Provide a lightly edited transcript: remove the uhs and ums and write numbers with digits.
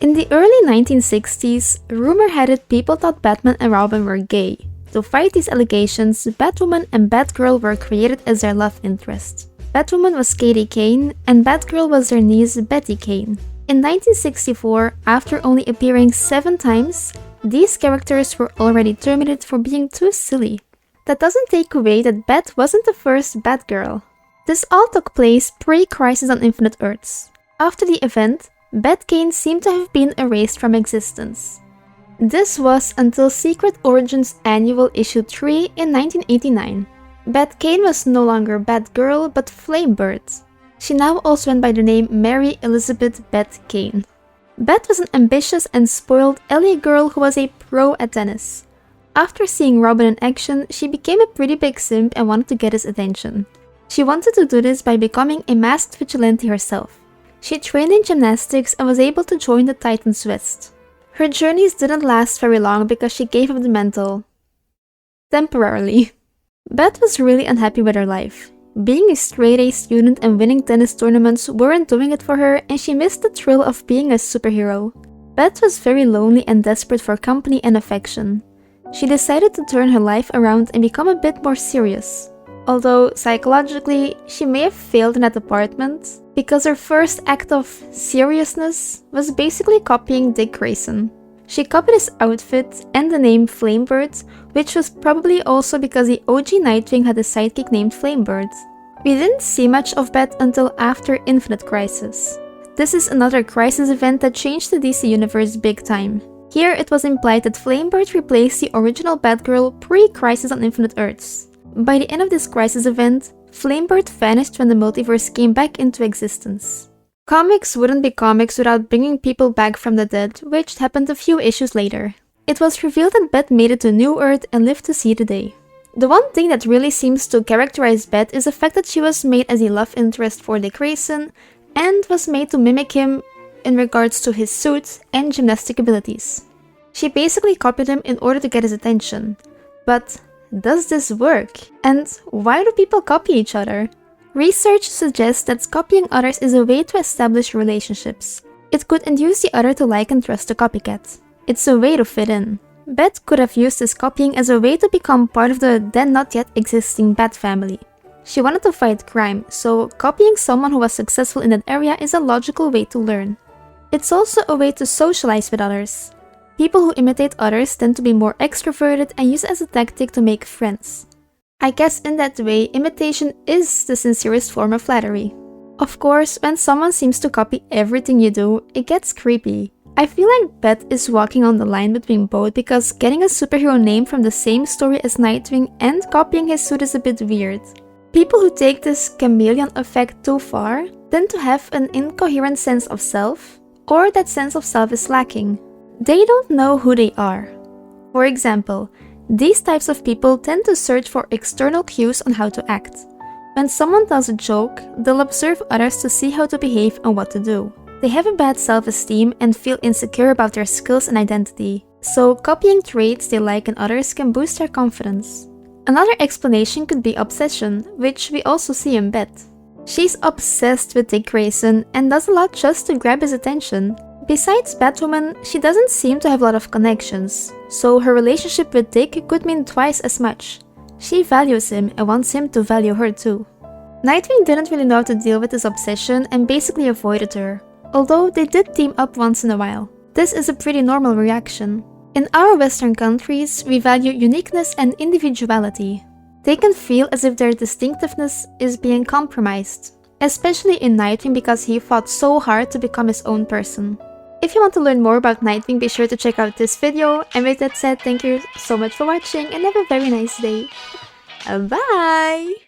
In the early 1960s, rumor had it people thought Batman and Robin were gay. To fight these allegations, Batwoman and Batgirl were created as their love interests. Batwoman was Katie Kane, and Batgirl was their niece Bette Kane. In 1964, after only appearing 7 times, these characters were already terminated for being too silly. That doesn't take away that Bat wasn't the first Batgirl. This all took place pre-Crisis on Infinite Earths. After the event, Bette Kane seemed to have been erased from existence. This was until Secret Origins Annual Issue 3 in 1989. Bette Kane was no longer Batgirl but Flamebird. She now also went by the name Mary Elizabeth Bette Kane. Bette was an ambitious and spoiled LA girl who was a pro at tennis. After seeing Robin in action, she became a pretty big simp and wanted to get his attention. She wanted to do this by becoming a masked vigilante herself. She trained in gymnastics and was able to join the Titans West. Her journeys didn't last very long because she gave up the mantle. Temporarily. Bette was really unhappy with her life. Being a straight-A student and winning tennis tournaments weren't doing it for her, and she missed the thrill of being a superhero. Bette was very lonely and desperate for company and affection. She decided to turn her life around and become a bit more serious. Although, psychologically, she may have failed in that department, because her first act of seriousness was basically copying Dick Grayson. She copied his outfit and the name Flamebird, which was probably also because the OG Nightwing had a sidekick named Flamebird. We didn't see much of Bette until after Infinite Crisis. This is another Crisis event that changed the DC Universe big time. Here it was implied that Flamebird replaced the original Batgirl pre-Crisis on Infinite Earths. By the end of this Crisis event, Flamebird vanished when the multiverse came back into existence. Comics wouldn't be comics without bringing people back from the dead, which happened a few issues later. It was revealed that Bette made it to New Earth and lived to see the day. The one thing that really seems to characterize Bette is the fact that she was made as a love interest for Dick Grayson and was made to mimic him in regards to his suit and gymnastic abilities. She basically copied him in order to get his attention. But does this work? And why do people copy each other? Research suggests that copying others is a way to establish relationships. It could induce the other to like and trust the copycat. It's a way to fit in. Bette could have used this copying as a way to become part of the then not yet existing Bat family. She wanted to fight crime, so copying someone who was successful in that area is a logical way to learn. It's also a way to socialize with others. People who imitate others tend to be more extroverted and use it as a tactic to make friends. I guess in that way, imitation is the sincerest form of flattery. Of course, when someone seems to copy everything you do, it gets creepy. I feel like Bette is walking on the line between both because getting a superhero name from the same story as Nightwing and copying his suit is a bit weird. People who take this chameleon effect too far tend to have an incoherent sense of self, or that sense of self is lacking. They don't know who they are. For example, these types of people tend to search for external cues on how to act. When someone tells a joke, they'll observe others to see how to behave and what to do. They have a bad self-esteem and feel insecure about their skills and identity, so copying traits they like in others can boost their confidence. Another explanation could be obsession, which we also see in Bette. She's obsessed with Dick Grayson and does a lot just to grab his attention. Besides Batwoman, she doesn't seem to have a lot of connections, so her relationship with Dick could mean twice as much. She values him and wants him to value her too. Nightwing didn't really know how to deal with his obsession and basically avoided her, although they did team up once in a while. This is a pretty normal reaction. In our Western countries, we value uniqueness and individuality. They can feel as if their distinctiveness is being compromised, especially in Nightwing because he fought so hard to become his own person. If you want to learn more about Nightwing, be sure to check out this video, and with that said, thank you so much for watching and have a very nice day. Bye!